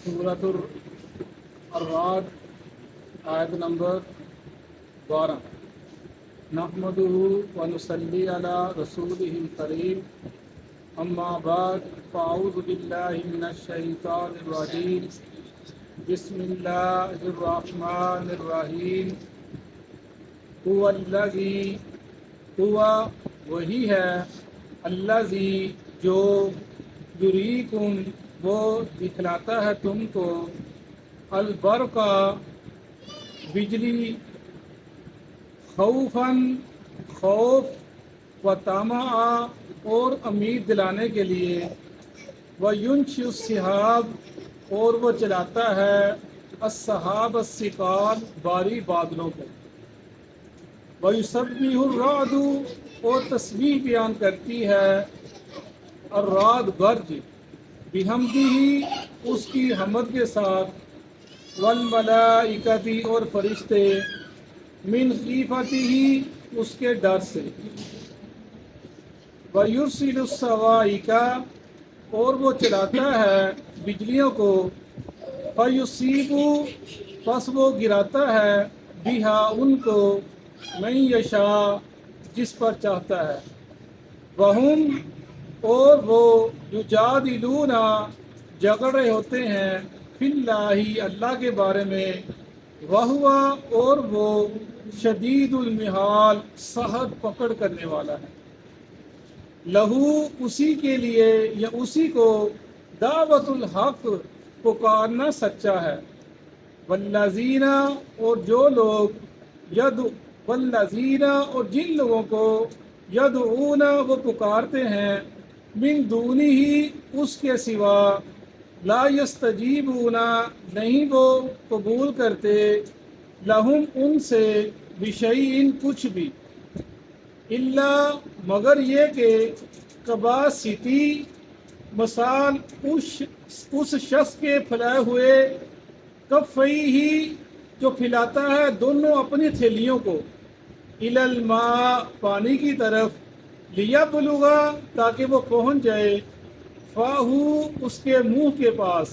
سورۃ الرعد آیت نمبر 12. نحمده ونصلی علی رسوله الکریم اما بعد فاعوذ باللہ من الشیطان الرجیم بسم اللہ الرحمن الرحیم. هو الذی ہوا وہی ہے الذی جو یریکم وہ دکھلاتا ہے تم کو البرق بجلی خوفاً خوف و طمعا اور امید دلانے کے لیے وینشئ السحاب اور وہ چلاتا ہے السحاب الثقال باری بادلوں کو ویسبح الرعد اور تسبیح بیان کرتی ہے الرعد گرج بحمدہ اس کی حمد کے ساتھ والملائکۃ اور فرشتے من خیفتہ اس کے ڈر سے ویرسل الصواعق اور وہ چلاتا ہے بجلیوں کو فیصیب پس وہ گراتا ہے بہا ان کو من یشاء جس پر چاہتا ہے وہم اور وہ یجادلون جھگڑ رہے ہوتے ہیں فی اللہ اللہ کے بارے میں وہو اور وہ شدید المحال سخت پکڑ کرنے والا ہے لہو اسی کے لیے یا اسی کو دعوت الحق پکارنا سچا ہے والذین اور جو لوگ والذین اور جن لوگوں کو یدعون وہ پکارتے ہیں من دونہ ہی اس کے سوا لا یستجیبون نہیں وہ قبول کرتے لہم ان سے بشیء کچھ بھی الا مگر یہ کہ کباسطی مثال اس شخص کے پھیلائے ہوئے کفئی ہی جو پھیلاتا ہے دونوں اپنی تھیلیوں کو الی الماء پانی کی طرف لیبلغا تاکہ وہ پہنچ جائے فاہو اس کے منہ کے پاس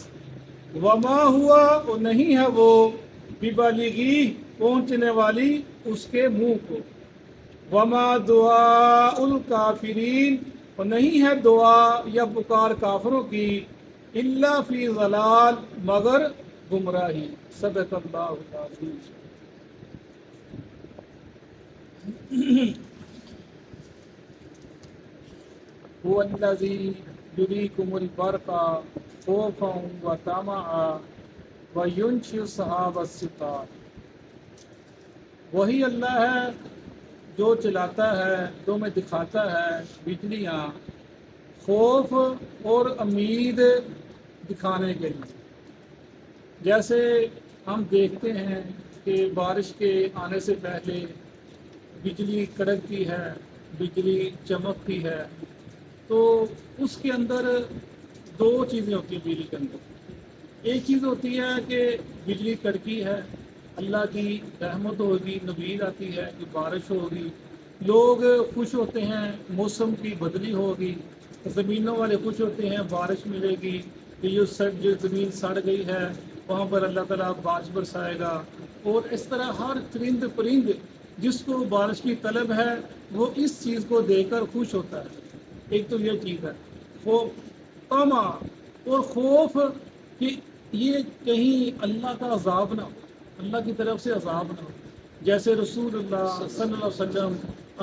وما ہوا اور نہیں ہے وہ ببالغی پہنچنے والی اس کے منہ کو وما دعاء الکافرین اور نہیں ہے دعا یا پکار کافروں کی الا فی ضلال مگر گمراہی. صدق اللہ العظیم. هو الذی یریکم البرق خوفا وطمعا وینشئ السحاب الثقال. وہی اللہ ہے جو چلاتا ہے جو میں دکھاتا ہے بجلیاں خوف اور امید دکھانے کے لیے. جیسے ہم دیکھتے ہیں کہ بارش کے آنے سے پہلے بجلی کڑکتی ہے بجلی چمکتی ہے تو اس کے اندر دو چیزیں ہوتی ہیں. بجلی کے اندر ایک چیز ہوتی ہے کہ بجلی کڑکی ہے اللہ کی رحمت ہوگی نوید آتی ہے کہ بارش ہوگی لوگ خوش ہوتے ہیں موسم کی بدلی ہوگی زمینوں والے خوش ہوتے ہیں بارش ملے گی کہ جو زمین سڑ گئی ہے وہاں پر اللہ تعالیٰ بارش برسائے گا. اور اس طرح ہر چرند پرند جس کو بارش کی طلب ہے وہ اس چیز کو دیکھ کر خوش ہوتا ہے. ایک تو یہ چیز ہے خوف طمع اور خوف کہ یہ کہیں اللہ کا عذاب نہ ہو اللہ کی طرف سے عذاب نہ ہو. جیسے رسول اللہ صلی اللہ علیہ وسلم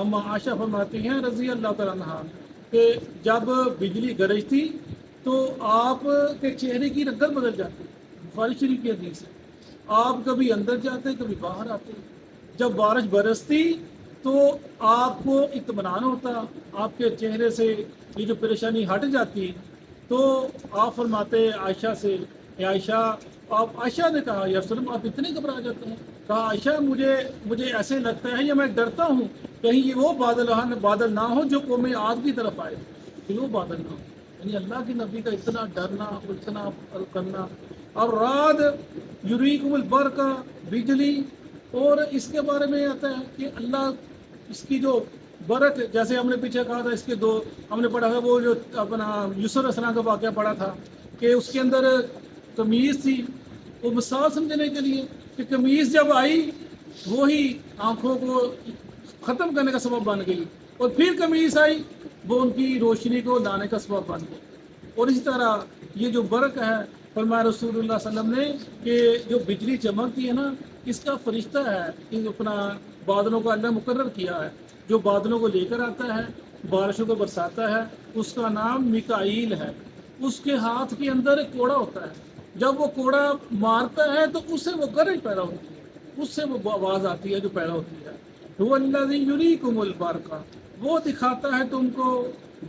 اما عائشہ فرماتی ہیں رضی اللہ تعالیٰ عنہا کہ جب بجلی گرجتی تو آپ کے چہرے کی رنگت بدل جاتی. بخاری شریف کی حدیث ہے. آپ کبھی اندر جاتے کبھی باہر آتے. جب بارش برستی تو آپ کو اطمینان ہوتا آپ کے چہرے سے یہ جو پریشانی ہٹ جاتی. تو آپ فرماتے عائشہ سے عائشہ آپ عائشہ نے کہا یا رسول اللہ آپ اتنے گھبرا جاتے ہیں. کہا عائشہ مجھے ایسے لگتا ہے یا میں ڈرتا ہوں کہیں یہ وہ بادل نہ ہو جو قوم عاد کی طرف آئے کہ وہ بادل نہ ہو. یعنی اللہ کی نبی کا اتنا ڈرنا اتنا کرنا. اور رعد یریکم البرق بجلی اور اس کے بارے میں آتا ہے کہ اللہ اس کی جو برق جیسے ہم نے پیچھے کہا تھا اس کے دو ہم نے پڑھا تھا وہ جو اپنا یوسف علیہ السلام کا واقعہ پڑھا تھا کہ اس کے اندر قمیص تھی، وہ مثال سمجھنے کے لیے کہ قمیص جب آئی وہی آنکھوں کو ختم کرنے کا سبب بن گئی، اور پھر قمیص آئی وہ ان کی روشنی کو لانے کا سبب بن گئی۔ اور اسی طرح یہ جو برق ہے، فرمایا رسول اللہ صلی اللہ علیہ وسلم نے کہ جو بجلی چمکتی ہے نا، اس کا فرشتہ ہے، یہ اپنا بادلوں کا اللہ مقرر کیا ہے، جو بادلوں کو لے کر آتا ہے، بارشوں کو برساتا ہے، اس کا نام میکائیل ہے۔ اس کے ہاتھ کے اندر ایک کوڑا ہوتا ہے، جب وہ کوڑا مارتا ہے تو اس سے وہ گرج پیدا ہوتی ہے، اس سے وہ آواز آتی ہے جو پیدا ہوتی ہے۔ هو الذی یریکم البرق، وہ دکھاتا ہے تم کو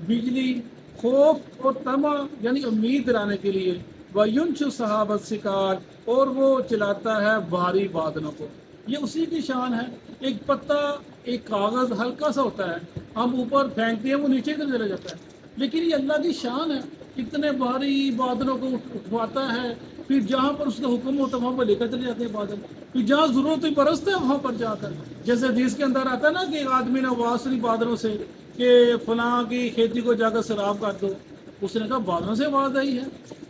بجلی، خوف اور طمع یعنی امید دلانے کے لیے، وَيُنشِرُ السَّحَابَ الثِّقَالَ، اور وہ چلاتا ہے بھاری بادلوں کو۔ یہ اسی کی شان ہے۔ ایک پتا، ایک کاغذ ہلکا سا ہوتا ہے، ہم اوپر پھینکتے ہیں وہ نیچے کی چلا جاتا ہے، لیکن یہ اللہ کی شان ہے، اتنے بھاری بادلوں کو اٹھواتا ہے، پھر جہاں پر اس کا حکم ہوتا ہے وہاں پر لے کر چلے جاتے ہیں بادل، پھر جہاں ضرورت ہوئی برستے ہیں وہاں پر جا کر، جیسے حدیث کے اندر آتا ہے نا کہ ایک آدمی نے آواز سنی بادلوں سے کہ فلاں کی کھیتی کو جا کر سیراب کر دو، اس نے کہا بادلوں سے آواز آئی ہے،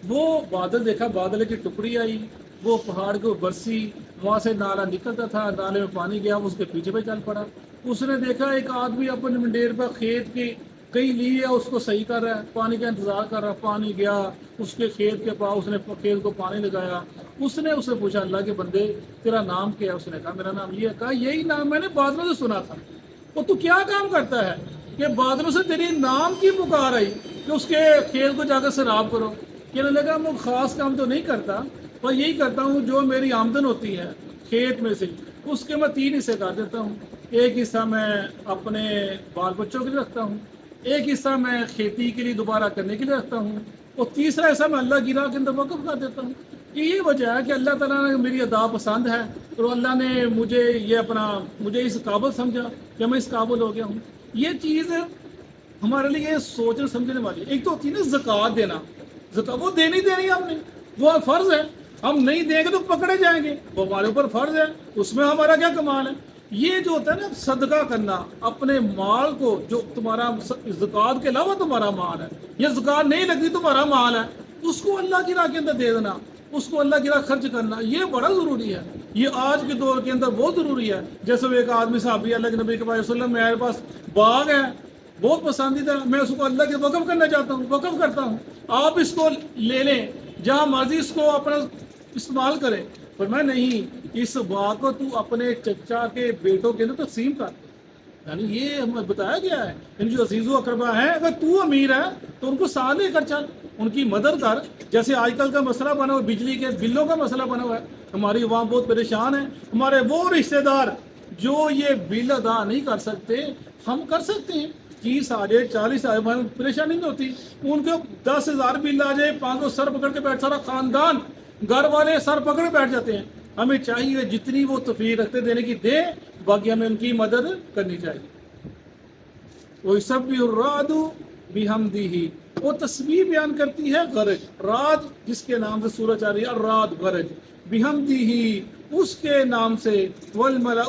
وہ بادل دیکھا، بادل کی ٹکڑی آئی، وہ پہاڑ کو برسی، وہاں سے نالا نکلتا تھا، نالے میں پانی گیا، اس کے پیچھے پہ چل پڑا۔ اس نے دیکھا ایک آدمی اپنے منڈیر پر کھیت کی کئی لی ہے، اس کو صحیح کر رہا ہے، پانی کا انتظار کر رہا ہے، پانی گیا اس کے کھیت کے پاس، اس نے کھیت کو پانی لگایا، اس نے اس سے پوچھا اللہ کے بندے تیرا نام کیا ہے؟ اس نے کہا میرا نام یہ ہے۔ کہا یہی نام میں نے بادلوں سے سنا تھا۔ وہ تو کیا کام کرتا ہے کہ بادلوں سے تیری نام کی پکار آئی کہ اس کے کھیت کو جا کر سیراب کرو؟ کہنے لگا میں خاص کام تو نہیں کرتا، پر یہی کرتا ہوں جو میری آمدن ہوتی ہے کھیت میں سے اس کے میں 3 حصے کر دیتا ہوں، ایک حصہ میں اپنے بال بچوں کے لیے رکھتا ہوں، ایک حصہ میں کھیتی کے لیے دوبارہ کرنے کے لیے رکھتا ہوں، اور تیسرا حصہ میں اللہ کی راہ کے اندر وقف کر دیتا ہوں۔ یہ وجہ ہے کہ اللہ تعالیٰ نے میری ادا پسند ہے، اور اللہ نے مجھے اس قابل سمجھا کہ میں اس قابل ہو گیا ہوں۔ یہ چیز ہمارے لیے سوچنے سمجھنے والی ہے۔ ایک تو ہوتی ہے نا زکوٰۃ دینا، زکوٰۃ وہ دینی ہے ہم نے، وہ فرض ہے، ہم نہیں دیں گے تو پکڑے جائیں گے، وہ ہمارے اوپر فرض ہے، اس میں ہمارا کیا کمال ہے۔ یہ جو ہوتا ہے نا صدقہ کرنا اپنے مال کو، جو تمہارا زکوٰۃ کے علاوہ تمہارا مال ہے، یا زکوٰۃ نہیں لگتی تمہارا مال ہے، اس کو اللہ کی راہ کے اندر دے دینا، اس کو اللہ کی راہ خرچ کرنا، یہ بڑا ضروری ہے۔ یہ آج کے دور کے اندر بہت ضروری ہے۔ جیسے وہ ایک آدمی صحابی اللہ کے نبی کے پاس وسلم، میرے پاس باغ ہے بہت پسندیدہ، میں اس کو اللہ کے وقف کرنا چاہتا ہوں، وقف کرتا ہوں، آپ اس کو لے لیں، جہاں مرضی اس کو اپنا استعمال کریں۔ فرمایا نہیں، اس باغ کو تو اپنے چچا کے بیٹوں کے اندر تقسیم کر، یعنی یہ ہمیں بتایا گیا ہے، ان جو عزیز و اقربا ہیں اگر تو امیر ہے تو ان کو ساتھ لے کر چل، ان کی مدد کر۔ جیسے آج کل کا مسئلہ بنا ہوا ہے، بجلی کے بلوں کا مسئلہ بنا ہوا ہے، ہماری عوام بہت پریشان ہے، ہمارے وہ رشتہ دار جو یہ بل ادا نہیں کر سکتے، ہم کر سکتے ہیں، 30 آ جائے 40 آ جائے پریشانی نہیں ہوتی، ان کو 10,000 بل آ جائے، 500 سر پکڑ کے بیٹھ، سارا خاندان گھر والے سر پکڑ بیٹھ جاتے ہیں۔ ہمیں چاہیے جتنی وہ توفیق رکھتے دینے کی دیں، باقی ہمیں ان کی مدد کرنی چاہیے۔ وَيُسَبِّحُ الرَّعْدُ بِحَمْدِهِ، وہ تسبیح بیان کرتی ہے گرج، رات جس کے نام سے سورج آ رہی ہے، الرعد گرج، بِحَمْدِهِ اس کے نام سے،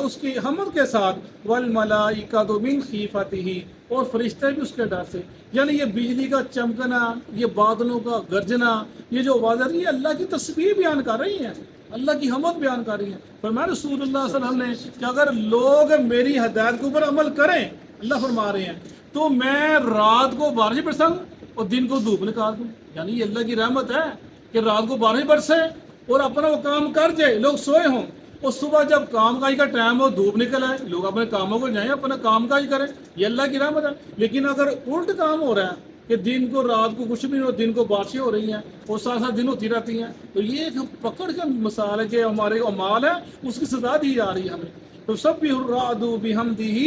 اس کی حمد کے ساتھ، وَالْمَلَائِكَةُ مِنْ خِيفَتِهِ اور فرشتے بھی اس کے ڈر سے۔ یعنی یہ بجلی کا چمکنا، یہ بادلوں کا گرجنا، یہ جو آواز آ رہی ہے اللہ کی تسبیح بیان کر رہی ہیں، اللہ کی حمد بیان کر رہی ہیں۔ فرمایا رسول اللہ صلی اللہ علیہ وسلم نے کہ اگر لوگ میری ہدایت کے اوپر عمل کریں، اللہ فرما رہے ہیں، تو میں رات کو بارش برساؤں اور دن کو دھوپ نکال دوں۔ یعنی یہ اللہ کی رحمت ہے کہ رات کو بارش برسے اور اپنا وہ کام کر جائے، لوگ سوئے ہوں، اور صبح جب کام کاج کا ٹائم ہو، دھوپ نکل آئے، لوگ اپنے کاموں کو جائیں، اپنا کام کاج کریں، یہ اللہ کی رحمت ہے۔ لیکن اگر الٹ کام ہو رہا ہے کہ دن کو رات کو کچھ بھی نہیں ہو، دن کو بارشیں ہو رہی ہیں اور ساتھ ساتھ دن ہوتی رہتی ہیں، تو یہ ایک پکڑ کے مثال ہے کہ ہمارے اعمال ہے اس کی سزا دی جا رہی ہے ہمیں۔ تو سبح الرعد بحمدہ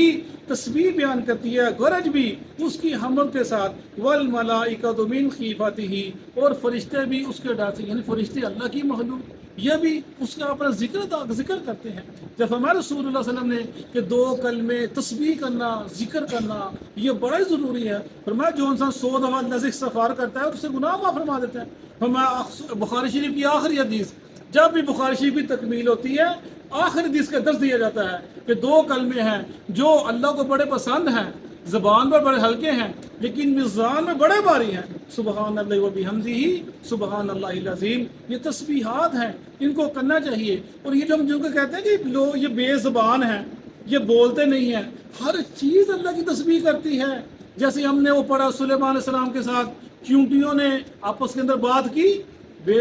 تسبیح بیان کرتی ہے گرج بھی اس کی حمد کے ساتھ، والملائکۃ من خیفتہ اور فرشتے بھی اس کے ڈر سے، یعنی فرشتے اللہ کی مخلوق، یہ بھی اس کا اپنا ذکر کرتے ہیں۔ جب ہمارے رسول اللہ صلی اللہ علیہ وسلم نے کہ 2 کلمے تسبیح کرنا، ذکر کرنا، یہ بڑا ہی ضروری ہے۔ فرمایا جو انسان 100 دفعہ اللہ سے استغفار کرتا ہے اس سے گناہ معاف فرما دیتا ہے۔ فرمایا بخاری شریف کی آخری حدیث، جب بھی بخاری شریف کی تکمیل ہوتی ہے آخری حدیث کا درس دیا جاتا ہے کہ 2 کلمے ہیں جو اللہ کو بڑے پسند ہیں، زبان پر بڑے ہلکے ہیں لیکن میزان میں بڑے بھاری ہیں. سبحان اللہ و بحمدہ سبحان اللہ العظیم. یہ تسبیحات ہیں، ان کو کرنا چاہیے. اور یہ جو ہم جو کہتے ہیں کہ لوگ یہ بے زبان ہیں، یہ بولتے نہیں ہیں، ہر چیز اللہ کی تسبیح کرتی ہے. جیسے ہم نے وہ پڑھا سلیمان علیہ السلام کے ساتھ چیونٹیوں نے آپس کے اندر بات کی.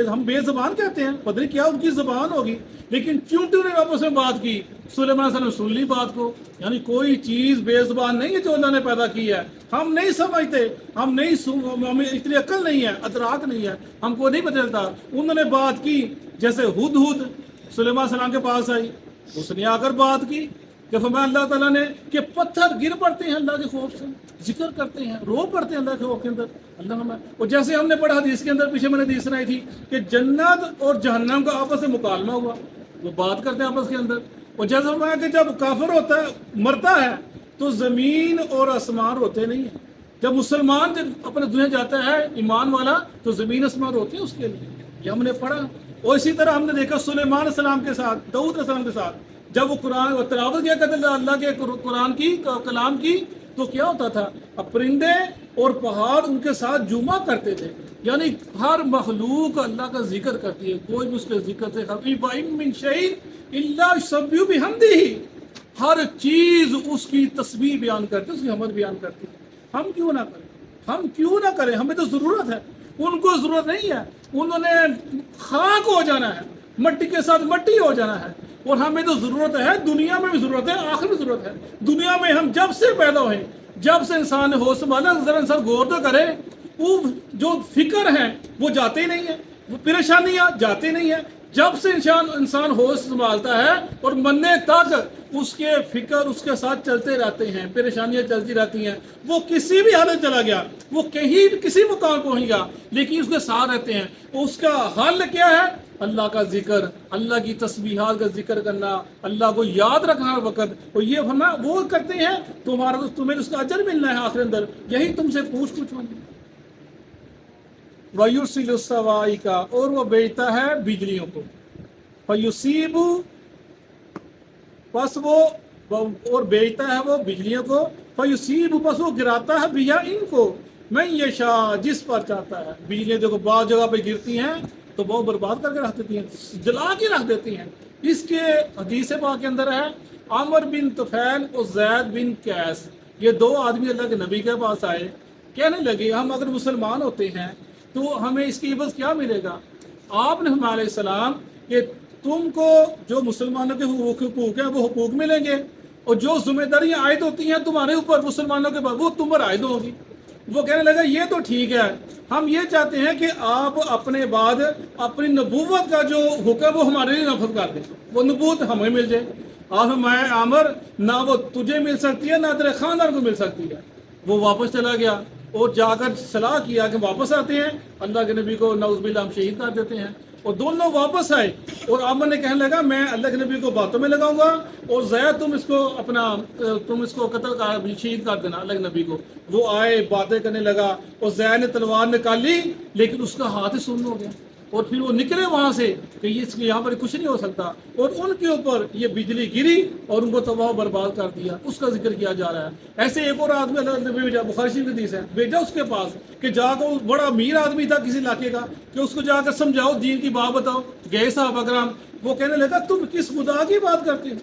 ہم بے زبان کہتے ہیں، پتہ نہیں کیا ان کی زبان ہوگی، لیکن چیونٹیوں نے آپس میں بات کی. سلیمان علیہ السلام سن لی بات کو. یعنی کوئی چیز بے زبان نہیں ہے جو اللہ نے پیدا کی ہے. ہم نہیں سمجھتے، ہمیں اتنی عقل نہیں ہے، ادراک نہیں ہے، ہم کو نہیں پتہ چلتا. انہوں نے بات کی، جیسے ہدہد سلیمان علیہ السلام کے پاس آئی، اس نے آ کر بات کی کہ فرمایا اللہ تعالیٰ نے کہ پتھر گر پڑتے ہیں اللہ کے خوف سے، ذکر کرتے ہیں، رو پڑتے ہیں اللہ کے خوف کے اندر. اللہ ہمیں اور جیسے ہم نے پڑھا حدیث کے اندر، پیچھے میں نے حدیث سنائی تھی کہ جنت اور جہنم کا آپس میں مکالمہ ہوا، وہ بات کرتے ہیں آپس کے اندر. اور جیسے فرمایا کہ جب کافر ہوتا ہے، مرتا ہے، تو زمین اور آسمان روتے نہیں ہیں. جب مسلمان جب اپنے دنیا جاتا ہے ایمان والا، تو زمین آسمان روتے ہیں اس کے لیے. یہ ہم نے پڑھا. اور اسی طرح ہم نے دیکھا سلیمان علیہ السلام کے ساتھ، داؤد علیہ السلام کے ساتھ جب وہ قرآن تلاوت کیا کرتے تھے اللہ کے قرآن کی کلام کی، تو کیا ہوتا تھا؟ پرندے اور پہاڑ ان کے ساتھ جمعہ کرتے تھے. یعنی ہر مخلوق اللہ کا ذکر کرتی ہے، کوئی بھی اس کے ذکر سے خفیف من شیء الا یسبح بحمدہ. ہر چیز اس کی تسبیح بیان کرتی ہے، اس کی حمد بیان کرتی ہے. ہم کیوں نہ کریں؟ ہم کیوں نہ کریں؟ ہمیں تو ضرورت ہے، ان کو ضرورت نہیں ہے. انہوں نے خاک ہو جانا ہے، مٹی کے ساتھ مٹی ہو جانا ہے. اور ہمیں تو ضرورت ہے، دنیا میں بھی ضرورت ہے، آخر میں ضرورت ہے. دنیا میں ہم جب سے پیدا ہوئے، جب سے انسان نے ہوش سنبھالا، ذرا انسان غور تو کرے، وہ جو فکر ہیں وہ جاتے ہی نہیں ہیں، وہ پریشانیاں جاتے نہیں ہیں. جب سے انسان ہوش سنبھالتا ہے اور مرنے تک اس کے فکر اس کے ساتھ چلتے رہتے ہیں، پریشانیاں چلتی رہتی ہیں. وہ کسی بھی حالت چلا گیا، وہ کہیں بھی کسی مقام پہنچ گیا، لیکن اس کے ساتھ رہتے ہیں. اس کا حل کیا ہے؟ اللہ کا ذکر، اللہ کی تسبیحات کا ذکر کرنا، اللہ کو یاد رکھنا ہر وقت. اور یہ ہمیں وہ کرتے ہیں تو تمہیں اس کا اجر ملنا ہے آخر اندر. یہی تم سے پوچھ ہونی. وَيُرْسِلُ الصَّوَاعِقَ، اور وہ بھیجتا ہے بجلیوں کو. فَيُصِيبُ، پس وہ اور بھیجتا ہے وہ بجلیوں کو. فَيُصِيبُ، پس وہ گراتا ہے بِهَا ان کو، مَن يَشَاءُ، جس پر چاہتا ہے. بجلیاں دیکھو بعض جگہ پہ گرتی ہیں تو بہت برباد کر کے رکھ دیتی ہیں، جلا کے رکھ دیتی ہیں. اس کے حدیث پاک کے اندر ہے عامر بن طفیل اور زید بن قیس، یہ دو آدمی اللہ کے نبی کے پاس آئے، کہنے لگے ہم اگر مسلمان ہوتے ہیں تو ہمیں اس کی عوض کیا ملے گا؟ آپ نے ہمارے السلام کہ تم کو جو مسلمانوں کے حقوق ہیں وہ حقوق ملیں گے، اور جو ذمہ داریاں عائد ہوتی ہیں تمہارے اوپر مسلمانوں کے بعد وہ تم پر عائد ہوگی. وہ کہنے لگا یہ تو ٹھیک ہے، ہم یہ چاہتے ہیں کہ آپ اپنے بعد اپنی نبوت کا جو حکم وہ ہمارے لیے نافذ کر دیں، وہ نبوت ہمیں مل جائے. اور میں عامر، نہ وہ تجھے مل سکتی ہے نہ تیرے خاندان کو مل سکتی ہے. وہ واپس چلا گیا اور جا کر صلاح کیا کہ واپس آتے ہیں، اللہ کے نبی کو نعوذ باللہ ہم شہید کر دیتے ہیں. اور دونوں واپس آئے اور عامر نے کہنے لگا میں اللہ کے نبی کو باتوں میں لگاؤں گا، اور زید تم اس کو قتل کر شہید کر دینا اللہ کے نبی کو. وہ آئے، باتیں کرنے لگا، اور زید نے تلوار نکالی لیکن اس کا ہاتھ ہی سن ہو گیا. اور پھر وہ نکلے وہاں سے کہ یہاں پر کچھ نہیں ہو سکتا، اور ان کے اوپر یہ بجلی گری اور ان کو تباہ و برباد کر دیا. اس کا ذکر کیا جا رہا ہے. ایسے ایک اور آدمی اللہ نے بھیجا، بخاری شریف کی حدیث ہے، بھیجا اس کے پاس کہ جا کر وہ بڑا امیر آدمی تھا کسی علاقے کا، کہ اس کو جا کر سمجھاؤ، دین کی بات بتاؤ. گئے صحابہ کرام، وہ کہنے لگا تم کس خدا کی بات کرتے ہو،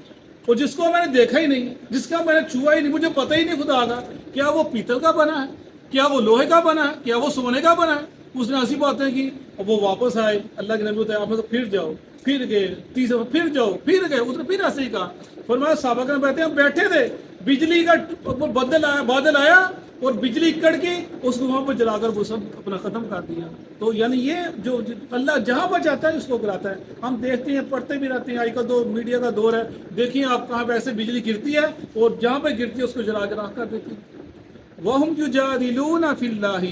اور جس کو میں نے دیکھا ہی نہیں، جس کا میں نے چھوا ہی نہیں، مجھے پتہ ہی نہیں خدا کا، کیا وہ پیتل کا بنا ہے، کیا وہ لوہے کا بنا ہے، کیا وہ سونے کا بنا ہے. اس نے ایسی باتیں کی. اور وہ واپس آئے، اللہ کے نبی بتایا آپ نے تو پھر جاؤ، پھر گئے، تیسرے پھر جاؤ، پھر گئے. اس نے پھر ایسے ہی کہا. فرمایا صحابہ کرام بیٹھے، ہم بیٹھے تھے، بجلی کا بادل آیا اور بجلی کڑ کے اس کو وہاں پر جلا کر وہ سب اپنا ختم کر دیا. تو یعنی یہ جو اللہ جہاں پر چاہتا ہے اس کو کراتا ہے. ہم دیکھتے ہیں، پڑھتے بھی رہتے ہیں. آج کل تو میڈیا کا دور ہے، دیکھیے آپ کہاں پہ ایسے بجلی گرتی ہے اور جہاں پہ گرتی ہے اس کو جلا کے راکھ کر دیتی ہے. وَهُمْ يُجَادِلُونَ فِي اللَّهِ،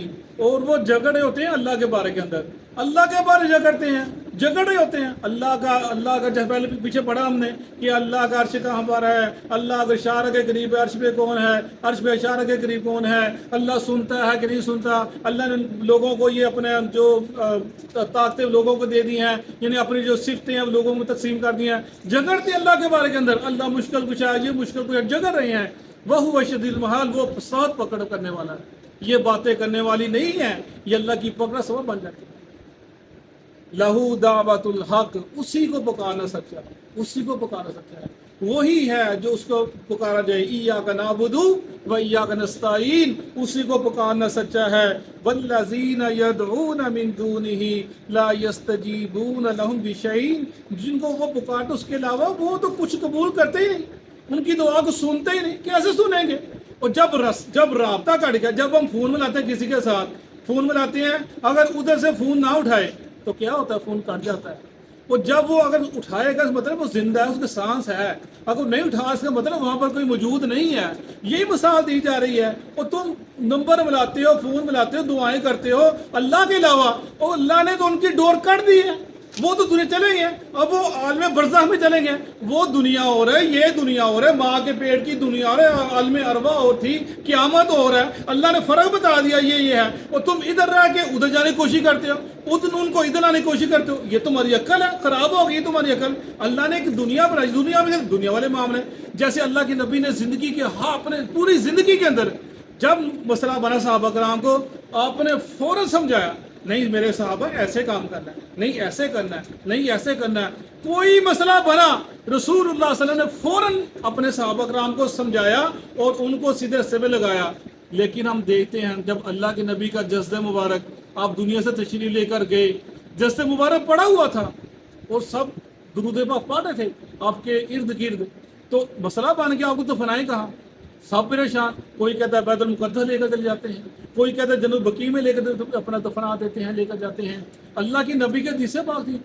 اور وہ جھگڑے ہوتے ہیں اللہ کے بارے کے اندر، اللہ کے بارے جھگڑتے ہیں، جھگڑے ہوتے ہیں. اللہ کا جیسے پہلے پیچھے پڑھا ہم نے کہ اللہ کا عرش کہاں پر ہے، اللہ کا اشارہ کے قریب عرش پہ کون ہے، عرش پہ اشارہ کے قریب کون ہے، اللہ سنتا ہے کہ نہیں سنتا. اللہ نے لوگوں کو یہ اپنے جو طاقتیں لوگوں کو دے دی ہیں، یعنی اپنی جو صفتیں ہیں لوگوں کو تقسیم کر دی ہیں. جھگڑتے اللہ کے بارے کے اندر، اللہ مشکل کچھ ہے، یہ مشکل کچھ ہے، جھگڑ رہے ہیں. وَهُوَ شَدِيدُ الْمَحَالِ، وہ ساتھ پکڑ کرنے والا ہے، یہ باتیں کرنے والی نہیں ہے، یہ اللہ کی پکڑ سبب بن جاتی ہے۔ لہو دعوت الحق، اسی کو پکارنا سچا ہے، اسی کو پکارنا سچا ہے، وہی ہے جو اس کو پکارا جائے، ایاک نعبد و ایاک نستعین، اسی کو پکارنا سچا ہے۔ والذین یدعون من دونہ لا یستجیبون لہم بشیء، جن کو وہ پکارتے اس کے علاوہ وہ تو کچھ قبول کرتے ہی نہیں، ان کی دعا کو سنتے ہی نہیں، کیسے سنیں گے؟ اور جب رابطہ کٹ گیا، جب ہم فون ملاتے ہیں کسی کے ساتھ، فون ملاتے ہیں، اگر ادھر سے فون نہ اٹھائے تو کیا ہوتا ہے؟ فون کٹ جاتا ہے۔ اور جب وہ اگر اٹھائے گا اس مطلب وہ زندہ ہے، اس کے سانس ہے، اگر نہیں اٹھا اس کا مطلب وہاں پر کوئی موجود نہیں ہے۔ یہی مثال دی جا رہی ہے، اور تم نمبر ملاتے ہو، فون ملاتے ہو، دعائیں کرتے ہو اللہ کے علاوہ، اور اللہ نے تو ان کی ڈور کٹ دی ہے، وہ تو دنیا چلیں گے، اب وہ عالم برزخ میں چلیں گے، وہ دنیا ہو رہا ہے، یہ دنیا ہو رہا ہے، ماں کے پیٹ کی دنیا ہو رہا ہے، عالم ارواح ہو تھی، قیامت ہو رہا ہے، اللہ نے فرق بتا دیا یہ ہے، اور تم ادھر رہ کے ادھر جانے کی کوشش کرتے ہو، ان کو ادھر آنے کی کوشش کرتے ہو، یہ تمہاری عقل ہے، خراب ہو گئی تمہاری عقل۔ اللہ نے ایک دنیا بنائی، دنیا میں دنیا والے معاملے، جیسے اللہ کے نبی نے زندگی کے اپنے پوری زندگی کے اندر جب مسئلہ بنا صحابہ کرام کو، آپ نے فوراً سمجھایا، نہیں میرے صحابہ ایسے کام کرنا ہے، نہیں ایسے کرنا ہے، نہیں ایسے کرنا ہے، کوئی مسئلہ بنا رسول اللہ صلی اللہ علیہ وسلم نے فوراً اپنے صحابہ کرام کو سمجھایا اور ان کو سیدھے راستے پہ لگایا۔ لیکن ہم دیکھتے ہیں جب اللہ کے نبی کا جسد مبارک آپ دنیا سے تشریف لے کر گئے، جسد مبارک پڑا ہوا تھا اور سب درود پاک پڑھ رہے تھے آپ کے ارد گرد، تو مسئلہ بن گیا، آپ کو دفنائیں کہاں؟ سب پریشان، کوئی کہتا ہے بیت المقدس لے کر چلے جاتے ہیں، کوئی کہتا ہے جنوب بقیع میں لے کر اپنا دفنا دیتے ہیں، لے کر جاتے ہیں۔ اللہ کی نبی کے حدیثیں پاک تھی،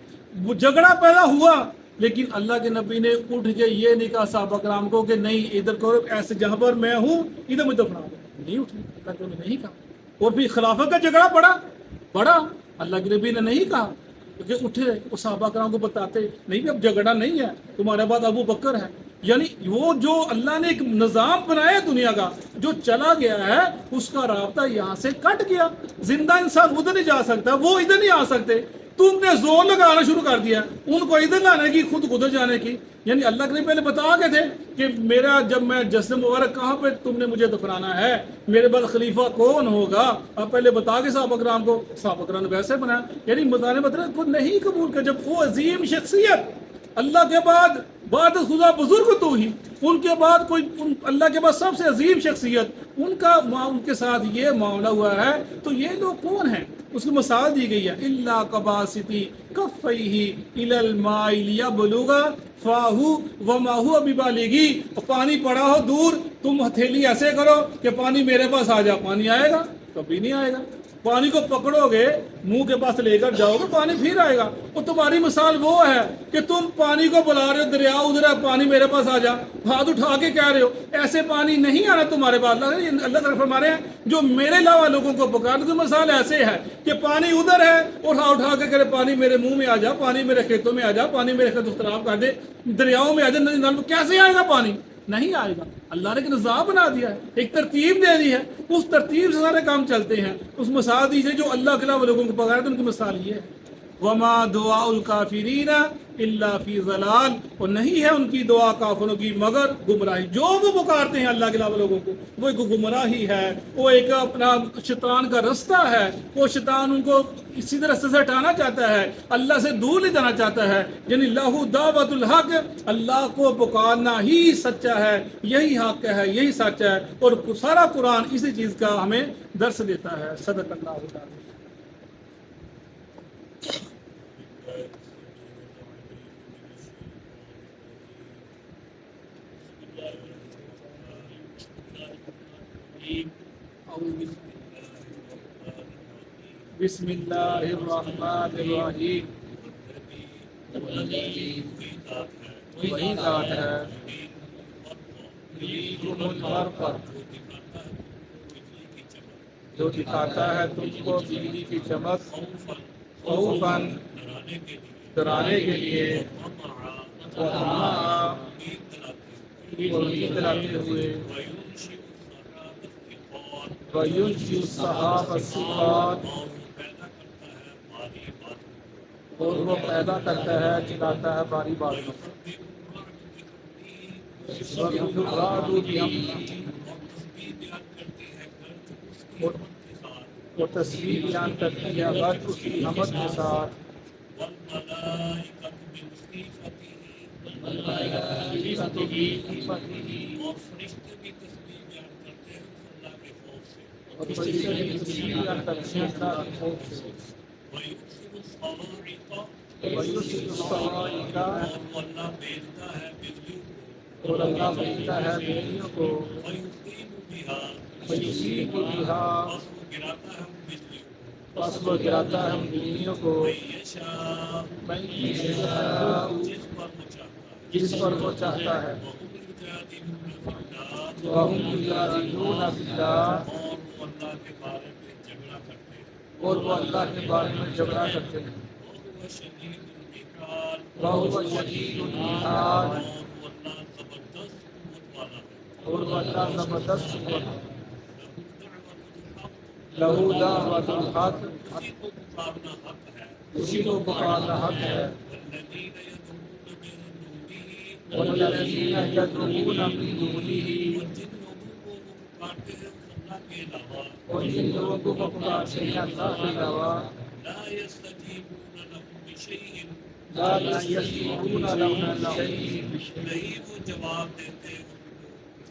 وہ جھگڑا پیدا ہوا، لیکن اللہ کے نبی نے اٹھ کے یہ نہیں کہا صحابہ کرام کو کہ نہیں ادھر کرو، ایسے جہاں پر میں ہوں ادھر مجھے دفنا دو، نہیں اٹھے، اللہ کے نبی نے نہیں کہا۔ اور پھر خلافت کا جھگڑا پڑا، اللہ کے نبی نے نہیں کہا کہ اٹھے، وہ صحابہ کرام کو بتاتے نہیں اب جھگڑا نہیں ہے، تمہارے بعد ابو بکر ہے، یعنی وہ جو اللہ نے ایک نظام بنایا دنیا کا، جو چلا گیا ہے اس کا رابطہ یہاں سے کٹ گیا، زندہ انسان ادھر نہیں جا سکتا، وہ ادھر نہیں آ سکتے، تم نے زور لگانا شروع کر دیا ان کو ادھر لانے کی، خود ادھر جانے کی۔ یعنی اللہ کے پہلے بتا گئے تھے کہ میرا جب میں جسد مبارک کہاں پہ تم نے مجھے دفنانا ہے، میرے بعد خلیفہ کون ہوگا، اب پہلے بتا کے صحابہ کرام کو، صحابہ کرام نے ویسے بنایا، یعنی مزانے مطلب کو نہیں قبول کر، جب وہ عظیم شخصیت اللہ کے بعد خدا بزرگ تو ہی، ان کے بعد کوئی اللہ کے بعد سب سے عظیم شخصیت، ان کے ساتھ یہ معاملہ ہوا ہے، تو یہ لوگ کون ہیں؟ اس کی مثال دی گئی ہے، الا کباسطی کفیہ الی الماء لیبلغ فاہ وما هو ببالغ، پانی پڑا ہو دور، تم ہتھیلی ایسے کرو کہ پانی میرے پاس آ جا، پانی آئے گا؟ کبھی نہیں آئے گا۔ پانی کو پکڑو گے، منہ کے پاس لے کر جاؤ گے، پانی پھر آئے گا۔ اور تمہاری مثال وہ ہے کہ تم پانی کو بلا رہے ہو، دریا ادھر ہے، پانی میرے پاس آ جا، ہاتھ اٹھا کے کہہ رہے ہو، ایسے پانی نہیں آنا تمہارے پاس۔ اللہ تعالیٰ فرما رہے ہیں جو میرے علاوہ لوگوں کو پکار، تو مثال ایسے ہے کہ پانی ادھر ہے اور ہاتھ اٹھا کے کہہ رہے پانی میرے منہ میں آ جا، پانی میرے کھیتوں میں آ جا، پانی میرے کھیتوں سے خراب کر دے، دریاؤں میں آ جا، نل میں کیسے آئے گا پانی؟ نہیں آئے گا۔ اللہ نے ایک نظام بنا دیا ہے، ایک ترتیب دے دی ہے، اس ترتیب سے سارے کام چلتے ہیں۔ اس مثال دیجیے جو اللہ کے علاوہ لوگوں کو پکارے تو ان کی مثال یہ ہے، وما دعاء الکافرین الا فی ضلال، اور نہیں ہے ان کی دعا کافروں کی مگر گمراہی، جو وہ پکارتے ہیں اللہ کے علاوہ لوگوں کو وہ ایک گمراہی ہے، وہ ایک اپنا شیطان کا رستہ ہے، وہ شیطان ان کو اسی راستے سے ہٹانا چاہتا ہے، اللہ سے دور لے جانا چاہتا ہے۔ یعنی لہو دعوت الحق، اللہ کو پکارنا ہی سچا ہے، یہی حق ہے، یہی سچ ہے، اور سارا قرآن اسی چیز کا ہمیں درس دیتا ہے۔ صدق اللہ تعالی۔ بسم اللہ الرحمن الرحیم، وہی ذات ہے یریکم البرق، جو دکھاتا ہے تم کو بجلی کی چمک، خوفاً ڈرانے کے لیے، وطمعا امید لاتے ہوئے، وَيُنشِئُ السَّحَابَ الثِّقَالَ، اور وہ پیدا کرتا ہے، چلاتا ہے باری باری، وَالْعَادُ بِحَمْدِهِ، وہ تصویر بیان کرتی ہے غرض اس کی حمد کے ساتھ، اور فرشتے بھی تصویر بیان کرتے ہیں اللہ کے خوف سے، وَيُرْسِلُ الصَّوَاعِقَ، اور اللہ بھیجتا ہے بجلیوں کو، وَيُصِيبُ بِهَا، پس وہ گراتا ہے ان بجلیوں کو، مَن یشاء، جس پر وہ چاہتا ہے، وَهُمْ یُجَادِلُونَ فِی اللَّهِ، اور وہ اللہ کے بارے میں جھگڑا کرتے ہیں، وَهُوَ شَدِيدُ الْمِحَالِ، اور وہ اللہ زبردست قوت ہے، لہو دعوۃ الحق، اسی کو پکارنا حق ہے، والذین یدعون من دونہ، اور جن لوگوں کو پکارتے ہیں اللہ کے علاوہ، لا یستجیبون لهم بشیء،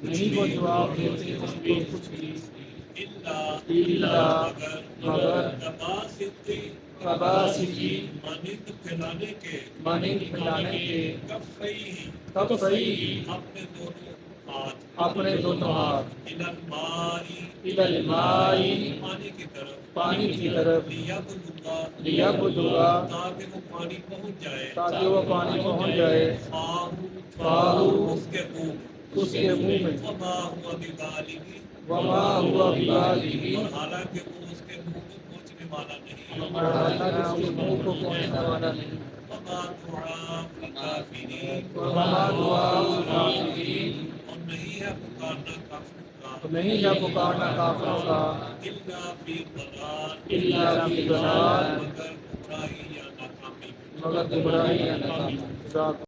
نہیں وہ جواب دیتے ان کو کچھ بھی، الا مگر کباسطی، مانند پھیلانے کے، کفیہ، اپنے دونوں ہاتھ، الی الماء، پانی کی طرف، لیبلغ، تاکہ وہ پانی پہنچ جائے، فاہو، اس کے منہ میں، وما ہوا ببالغہ، اور حالانکہ وہ اس کے منہ کو پہنچنے والا نہیں، وما دعاء الکافرین، اور نہیں ہے پکارنا کافروں کا، الا فی ضلال، مگر گمراہی یا ناکامی میں،